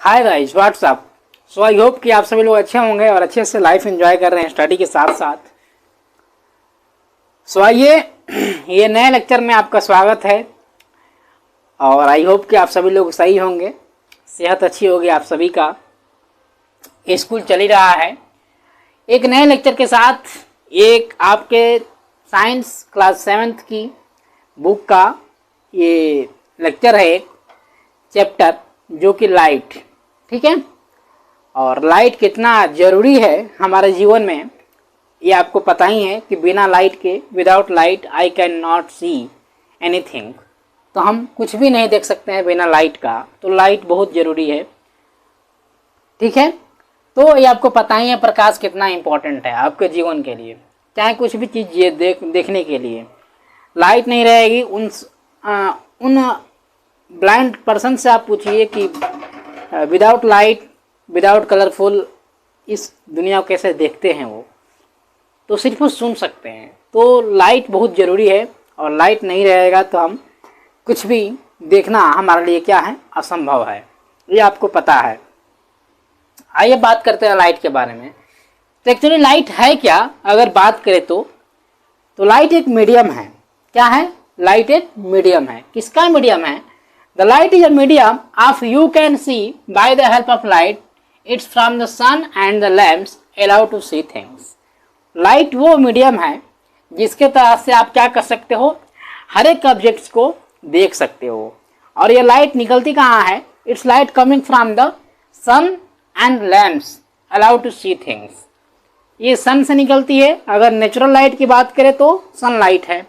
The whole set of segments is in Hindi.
Hi guys, what's up. So I hope कि आप सभी लोग अच्छे होंगे और अच्छे से लाइफ एंजॉय कर रहे हैं स्टडी के साथ साथ। सो आइए, ये नए लेक्चर में आपका स्वागत है और आई होप कि आप सभी लोग सही होंगे, सेहत अच्छी होगी आप सभी का। स्कूल चल ही रहा है। एक नए लेक्चर के साथ एक आपके साइंस क्लास 7th की बुक का ये लेक्चर है, एक चैप्टर जो कि लाइट। ठीक है, और लाइट कितना ज़रूरी है हमारे जीवन में ये आपको पता ही है कि बिना लाइट के, without light I can not see anything. तो हम कुछ भी नहीं देख सकते हैं बिना लाइट का, तो लाइट बहुत ज़रूरी है। ठीक है, तो ये आपको पता ही है प्रकाश कितना इम्पोर्टेंट है आपके जीवन के लिए, चाहे कुछ भी चीज़ ये देखने के लिए लाइट नहीं रहेगी। उन ब्लाइंड पर्सन से आप पूछिए कि विदाउट लाइट, विदाउट कलरफुल इस दुनिया को कैसे देखते हैं वो, तो सिर्फ वो सुन सकते हैं। तो लाइट बहुत ज़रूरी है और लाइट नहीं रहेगा तो हम कुछ भी देखना हमारे लिए क्या है, असंभव है। ये आपको पता है। आइए बात करते हैं लाइट के बारे में। तो एक्चुअली लाइट है क्या, अगर बात करें तो लाइट एक मीडियम है। क्या है? लाइट एक मीडियम है। किसका मीडियम है? The light is a medium of you can see by the help of light. It's from the sun and the lamps allow to see things. Light वो मीडियम है जिसके तरह से आप क्या कर सकते हो, हर एक ऑब्जेक्ट्स को देख सकते हो। और ये लाइट निकलती कहाँ है? It's light coming from the sun and lamps allow to see things. ये सन से निकलती है। अगर नेचुरल लाइट की बात करें तो सनलाइट है।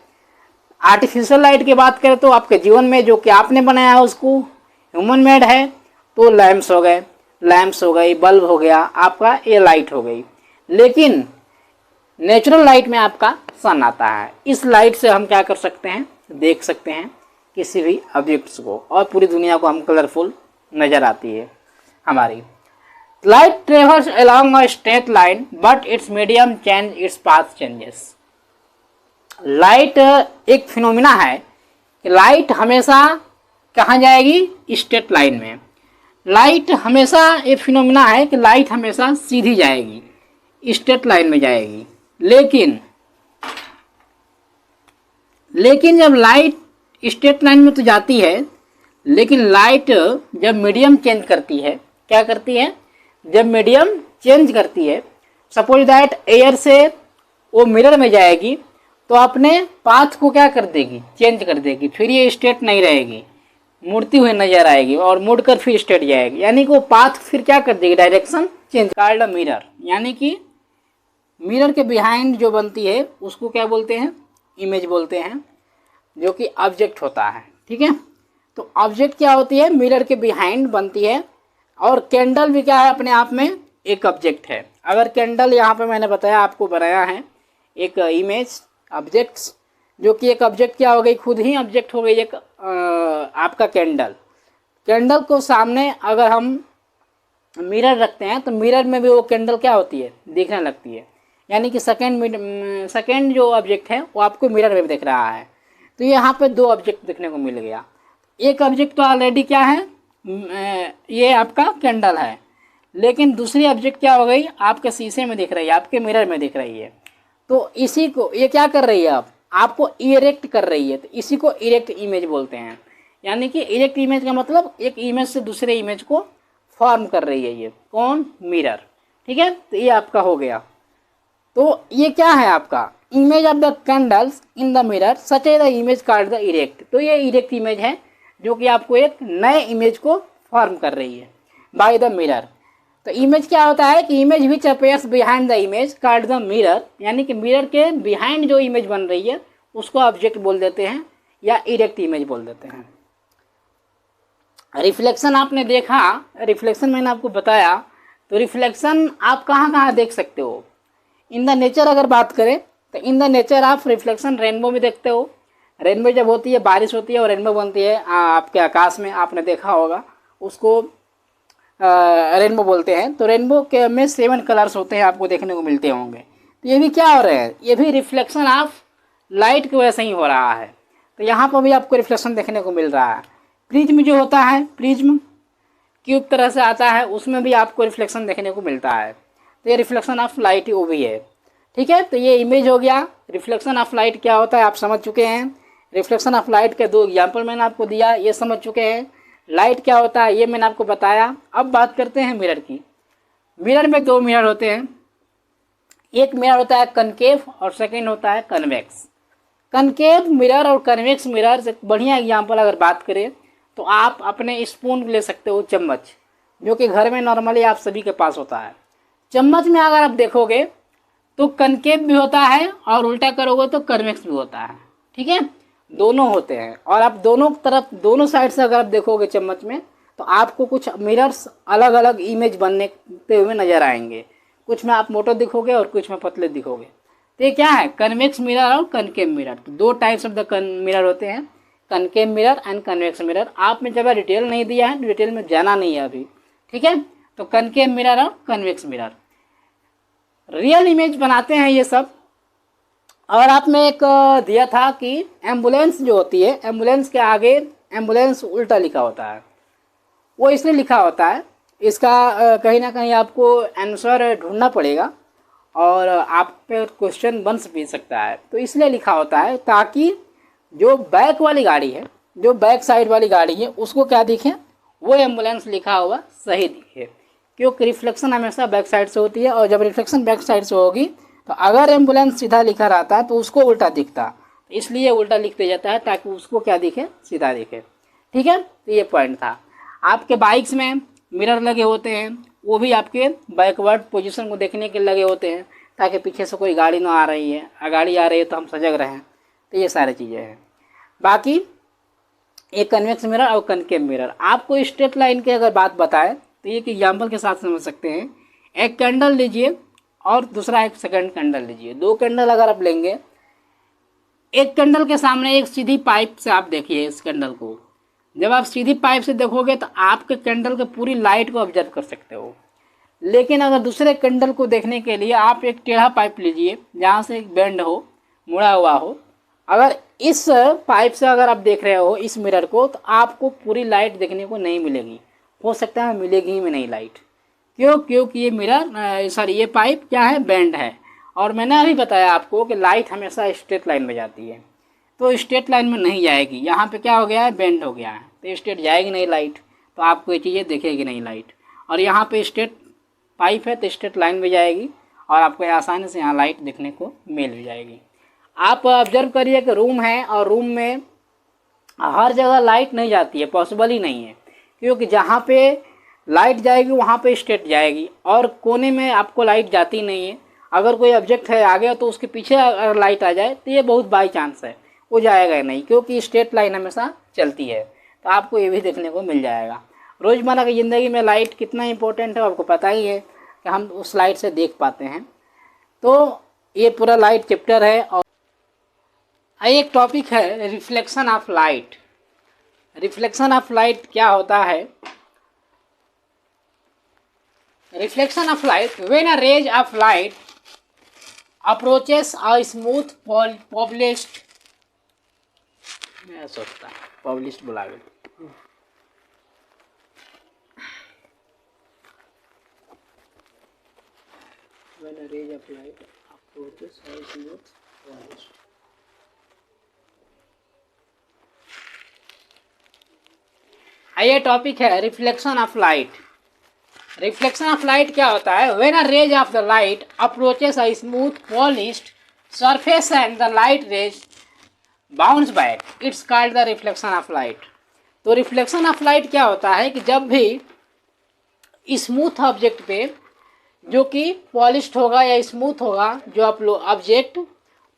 आर्टिफिशियल लाइट की बात करें तो आपके जीवन में जो कि आपने बनाया है उसको ह्यूमन मेड है, तो लैम्प्स हो गए, बल्ब हो गया, आपका ये लाइट हो गई। लेकिन नेचुरल लाइट में आपका सन आता है। इस लाइट से हम क्या कर सकते हैं, देख सकते हैं किसी भी ऑब्जेक्ट्स को, और पूरी दुनिया को हम कलरफुल नज़र आती है हमारी। Light travels along a straight line but it's medium change, its path changes. Light एक फिनोमिना है कि लाइट हमेशा कहाँ जाएगी? स्ट्रेट लाइन में। लाइट हमेशा एक फिनोमिना है कि लाइट हमेशा सीधी जाएगी, स्ट्रेट लाइन में जाएगी। लेकिन जब लाइट स्ट्रेट लाइन में तो जाती है, लेकिन लाइट जब मीडियम चेंज करती है, क्या करती है? जब मीडियम चेंज करती है, सपोज दैट एयर से वो मिरर में जाएगी तो अपने पाथ को क्या कर देगी? चेंज कर देगी। फिर ये स्ट्रेट नहीं रहेगी, मुड़ती हुई नजर आएगी और मुड़कर फिर स्ट्रेट जाएगी। यानी कि वो पाथ फिर क्या कर देगी? Direction change. कॉल्ड मिरर, यानी कि मिरर के बिहाइंड जो बनती है उसको क्या बोलते हैं? इमेज बोलते हैं, जो कि ऑब्जेक्ट होता है। ठीक है, तो ऑब्जेक्ट क्या होती है? मिरर के बिहाइंड बनती है। और कैंडल भी क्या है? अपने आप में एक ऑब्जेक्ट है। अगर कैंडल यहाँ पे मैंने बताया आपको, बनाया है एक इमेज ऑब्जेक्ट्स, जो कि एक ऑब्जेक्ट क्या हो गई? खुद ही ऑब्जेक्ट हो गई एक आपका कैंडल। कैंडल को सामने अगर हम मिरर रखते हैं तो मिरर में भी वो कैंडल क्या होती है? दिखने लगती है। यानी कि सेकेंड जो ऑब्जेक्ट है वो आपको मिरर में भी दिख रहा है। तो यहाँ पे दो ऑब्जेक्ट देखने को मिल गया। एक ऑब्जेक्ट तो ऑलरेडी क्या है? ये आपका कैंडल है, लेकिन दूसरी ऑब्जेक्ट क्या हो गई? आपके शीशे में दिख रही है, आपके मिरर में दिख रही है। तो इसी को ये क्या कर रही है? आपको इरेक्ट कर रही है। तो इसी को इरेक्ट इमेज बोलते हैं। यानी कि इरेक्ट इमेज का मतलब एक इमेज से दूसरे इमेज को फॉर्म कर रही है। ये कौन? मिरर। ठीक है, तो ये आपका हो गया। तो ये क्या है? आपका image of the candles in the mirror such A the image called the erect. तो ये इरेक्ट इमेज है जो कि आपको एक नए इमेज को फॉर्म कर रही है बाय द मिरर। तो इमेज क्या होता है कि image which appears behind the image called the mirror, यानी कि मिरर के बिहाइंड जो इमेज बन रही है उसको ऑब्जेक्ट बोल देते हैं या इरेक्ट इमेज बोल देते हैं। रिफ्लेक्शन आपने देखा, रिफ्लेक्शन मैंने आपको बताया। तो रिफ्लेक्शन आप कहाँ कहाँ देख सकते हो? इन द नेचर अगर बात करें तो इन द नेचर आप रिफ्लेक्शन रेनबो में देखते हो। रेनबो जब होती है, बारिश होती है और रेनबो बनती है आपके आकाश में, आपने देखा होगा, उसको रेनबो बोलते हैं। तो रेनबो के में 7 कलर्स होते हैं, आपको देखने को मिलते होंगे। तो ये भी क्या हो रहे हैं? ये भी रिफ्लेक्शन ऑफ लाइट की वजह से ही हो रहा है। तो यहाँ पर भी आपको रिफ्लेक्शन देखने को मिल रहा है। प्रिज्म जो होता है, प्रिज्म क्यूब तरह से आता है, उसमें भी आपको रिफ्लेक्शन देखने को मिलता है। तो ये रिफ्लेक्शन ऑफ लाइट वो भी है। ठीक है, तो ये इमेज हो गया। रिफ्लेक्शन ऑफ लाइट क्या होता है आप समझ चुके हैं। रिफ्लेक्शन ऑफ लाइट के 2 एग्जाम्पल मैंने आपको दिया, ये समझ चुके हैं। लाइट क्या होता है ये मैंने आपको बताया। अब बात करते हैं मिरर की। मिरर में 2 मिरर होते हैं, एक मिरर होता है कनकेव और सेकेंड होता है कन्वेक्स। कनकेव मिरर और कन्वेक्स मिरर से बढ़िया एग्जाम्पल अगर बात करें तो आप अपने स्पून ले सकते हो, चम्मच, जो कि घर में नॉर्मली आप सभी के पास होता है। चम्मच में अगर आप देखोगे तो कनकेव भी होता है और उल्टा करोगे तो कन्वेक्स भी होता है। ठीक है, दोनों होते हैं। और आप दोनों तरफ, दोनों साइड से अगर आप देखोगे चम्मच में तो आपको कुछ मिरर्स अलग अलग इमेज बनते हुए नजर आएंगे। कुछ में आप मोटे दिखोगे और कुछ में पतले दिखोगे। तो ये क्या है, कन्वेक्स मिरर और कनकेव मिरर। तो 2 टाइप्स ऑफ द मिरर होते हैं, concave mirror and convex mirror. आप में जब डिटेल नहीं दिया है, डिटेल में जाना नहीं है अभी। ठीक है, तो कनकेव मिरर और कन्वेक्स मिरर रियल इमेज बनाते हैं ये सब। और आप में एक दिया था कि एम्बुलेंस जो होती है, एम्बुलेंस के आगे एम्बुलेंस उल्टा लिखा होता है। वो इसलिए लिखा होता है, इसका कहीं ना कहीं आपको आंसर ढूंढना पड़ेगा और आप पे क्वेश्चन बन भी सकता है। तो इसलिए लिखा होता है ताकि जो बैक वाली गाड़ी है, जो बैक साइड वाली गाड़ी है, उसको क्या दिखे, वो एम्बुलेंस लिखा हुआ सही दिखे। क्योंकि रिफ्लेक्शन हमेशा बैक साइड से होती है और जब रिफ्लेक्शन बैक साइड से होगी तो अगर एम्बुलेंस सीधा लिखा रहता है तो उसको उल्टा दिखता, इसलिए उल्टा लिख दिया जाता है ताकि उसको क्या दिखे, सीधा दिखे। ठीक है, तो ये पॉइंट था। आपके बाइक्स में मिरर लगे होते हैं, वो भी आपके बैकवर्ड पोजीशन को देखने के लगे होते हैं ताकि पीछे से कोई गाड़ी ना आ रही है, गाड़ी आ रही है तो हम सजग रहें। तो ये सारी चीज़ें हैं। बाकी एक कन्वेक्स मिरर और कनकेव मिरर। आपको स्ट्रेट लाइन की अगर बात बताएं तो एक एग्जाम्पल के साथ समझ सकते हैं। एक कैंडल लीजिए और दूसरा एक सेकंड कैंडल लीजिए। 2 कैंडल अगर आप लेंगे, एक कैंडल के सामने एक सीधी पाइप से आप देखिए इस कैंडल को। जब आप सीधी पाइप से देखोगे तो आपके कैंडल के पूरी लाइट को ऑब्जर्व कर सकते हो। लेकिन अगर दूसरे कैंडल को देखने के लिए आप एक टेढ़ा पाइप लीजिए जहाँ से एक बेंड हो, मुड़ा हुआ हो। अगर इस पाइप से अगर आप देख रहे हो इस मिरर को तो आपको पूरी लाइट देखने को नहीं मिलेगी, हो सकता है मिलेगी ही में नहीं लाइट। क्यों? क्योंकि ये मिरर सॉरी ये पाइप क्या है, बेंड है। और मैंने अभी बताया आपको कि लाइट हमेशा स्ट्रेट लाइन में जाती है, तो स्ट्रेट लाइन में नहीं जाएगी। यहाँ पे क्या हो गया है, बेंड हो गया है, तो स्ट्रेट जाएगी नहीं लाइट, तो आपको ये चीज़ें दिखेगी नहीं लाइट। और यहाँ पे स्ट्रेट पाइप है तो स्ट्रेट लाइन में जाएगी और आपको आसानी से यहाँ लाइट देखने को मिल भी जाएगी। आप ऑब्जर्व करिए कि रूम है और रूम में हर जगह लाइट नहीं जाती है, पॉसिबल ही नहीं है। क्योंकि जहाँ पे लाइट जाएगी वहाँ पे स्ट्रेट जाएगी और कोने में आपको लाइट जाती नहीं है। अगर कोई ऑब्जेक्ट है आगे तो उसके पीछे अगर लाइट आ जाए तो ये बहुत बाई चांस है, वो जाएगा नहीं, क्योंकि स्ट्रेट लाइन हमेशा चलती है। तो आपको ये भी देखने को मिल जाएगा। रोज़मर्रा की ज़िंदगी में लाइट कितना इंपॉर्टेंट है आपको पता ही है कि हम उस लाइट से देख पाते हैं। तो ये पूरा लाइट चैप्टर है। और एक टॉपिक है reflection of light. Reflection of light क्या होता है? Reflection of light, when a rays of light approaches a smooth polished, मैं सोचता पॉलिश्ड बोला गया, when a ray of light approaches a smooth polished, ये टॉपिक है reflection of light. Reflection of light क्या होता है? When a rays of the light approaches a smooth polished surface and the light rays bounce back, it's called the reflection of light. तो रिफ्लेक्शन ऑफ लाइट क्या होता है कि जब भी स्मूथ ऑब्जेक्ट पे, जो कि पॉलिश्ड होगा या स्मूथ होगा जो आप ऑब्जेक्ट,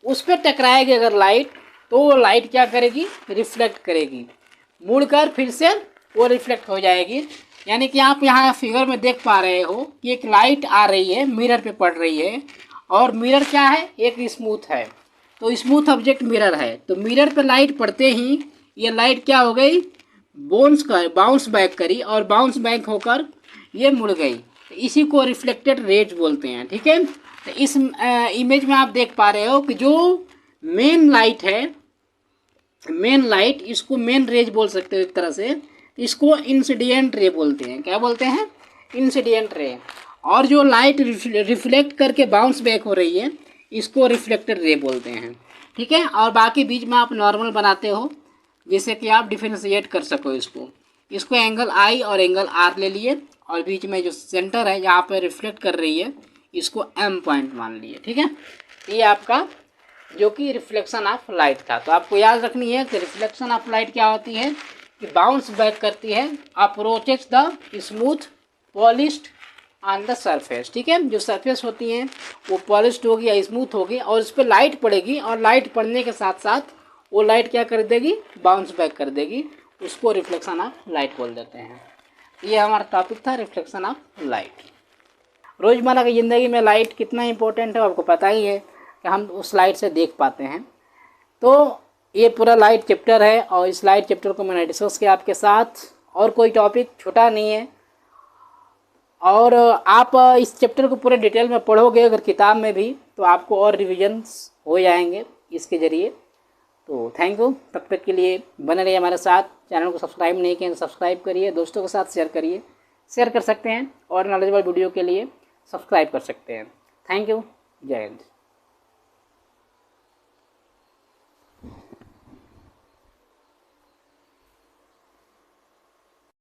उस पर टकराएगी अगर लाइट, तो वो लाइट क्या करेगी, रिफ्लेक्ट करेगी, मुड़कर फिर से वो रिफ्लेक्ट हो जाएगी। यानी कि आप यहाँ फिगर में देख पा रहे हो कि एक लाइट आ रही है, मिरर पे पड़ रही है, और मिरर क्या है, एक स्मूथ है, तो स्मूथ ऑब्जेक्ट मिरर है। तो मिरर पे लाइट पड़ते ही ये लाइट क्या हो गई, बाउंस बैक करी और बाउंस बैक होकर ये मुड़ गई। तो इसी को रिफ्लेक्टेड रेज बोलते हैं। ठीक है, तो इस इमेज में आप देख पा रहे हो कि जो मेन लाइट है, मेन लाइट, इसको मेन रेज बोल सकते हो एक तरह से। इसको इंसिडेंट रे बोलते हैं। क्या बोलते हैं? Incident ray. और जो लाइट रिफ्लेक्ट करके बाउंस बैक हो रही है इसको रिफ्लेक्टेड रे बोलते हैं। ठीक है, और बाकी बीच में आप नॉर्मल बनाते हो जिससे कि आप डिफ्रेंशिएट कर सको इसको एंगल आई और एंगल आर ले लिए, और बीच में जो सेंटर है जहाँ पर रिफ्लेक्ट कर रही है इसको एम पॉइंट मान लिए। ठीक है, ये आपका जो कि रिफ्लेक्शन ऑफ लाइट था। तो आपको याद रखनी है कि रिफ्लेक्शन ऑफ लाइट क्या होती है कि बाउंस बैक करती है, approaches the smooth polished on the surface. ठीक है, जो सरफेस होती हैं वो पॉलिश्ड होगी या स्मूथ होगी और उस पर लाइट पड़ेगी, और लाइट पड़ने के साथ साथ वो लाइट क्या कर देगी? बाउंस बैक कर देगी। उसको रिफ्लेक्शन ऑफ लाइट बोल देते हैं। ये हमारा टॉपिक था, रिफ्लेक्शन ऑफ लाइट। रोज़मर्रा की ज़िंदगी में लाइट कितना इंपॉर्टेंट है आपको पता ही है कि हम उस लाइट से देख पाते हैं। तो ये पूरा लाइट चैप्टर है और इस लाइट चैप्टर को मैंने डिस्कस किया आपके साथ, और कोई टॉपिक छोटा नहीं है। और आप इस चैप्टर को पूरे डिटेल में पढ़ोगे अगर किताब में भी, तो आपको और रिविजन्स हो जाएंगे इसके ज़रिए। तो थैंक यू, तब तक के लिए बने रहिए हमारे साथ। चैनल को सब्सक्राइब नहीं किया तो सब्सक्राइब करिए, दोस्तों के साथ शेयर करिए, शेयर कर सकते हैं, और नॉलेजेबल वीडियो के लिए सब्सक्राइब कर सकते हैं। थैंक यू, जय हिंद।